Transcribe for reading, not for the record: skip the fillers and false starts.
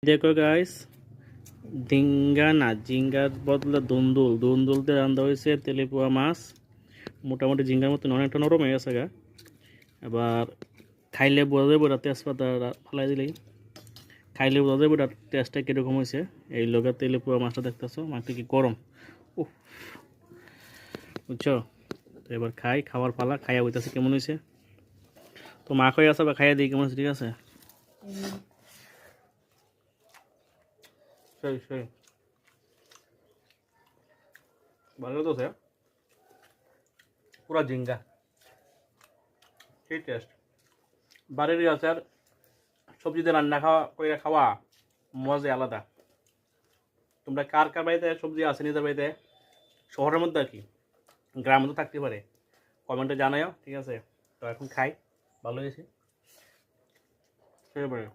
দেখো গাইস, ডিঙ্গা না জিঙ্গার বদলে দুন্দুল দুন্দুলতে রান্না হয়েছে তেলেপুয়া মাছ। মোটামুটি জিঙ্গার মতন অনেকটা নরম হয়ে গেছে গা। এবার খাইলে বোঝা যাবে ওটা তেজপাতা ফালাই দিলেই খাইলে বোঝা যাবে ওটার টেস্টটা কীরকম হয়েছে। এই লোকের তেলেপুয়া মাছটা দেখতেছো, মাছটা কি গরম, উফ, বুঝছো? তো এবার খাওয়ার পালা, খাইয়া হইতেছে কেমন হয়েছে। তো মা খাই আছে বা খাইয়া দিই কেমন হয়েছে, ঠিক আছে? সেই সেই ভালো তো স্যার, পুরা ঝিঙ্গা, সেই টেস্ট। বাড়ির গাছের সবজিতে রান্না করে খাওয়া মজা আলাদা। তোমরা কার কার বাড়িতে সবজি আছে নিজের বাড়িতে, শহরের মধ্যে আর কি, গ্রামের মধ্যে থাকতে পারে, কমেন্টে জানাও, ঠিক আছে? তো এখন খাই, ভালো হয়েছে, খেয়ে পারে।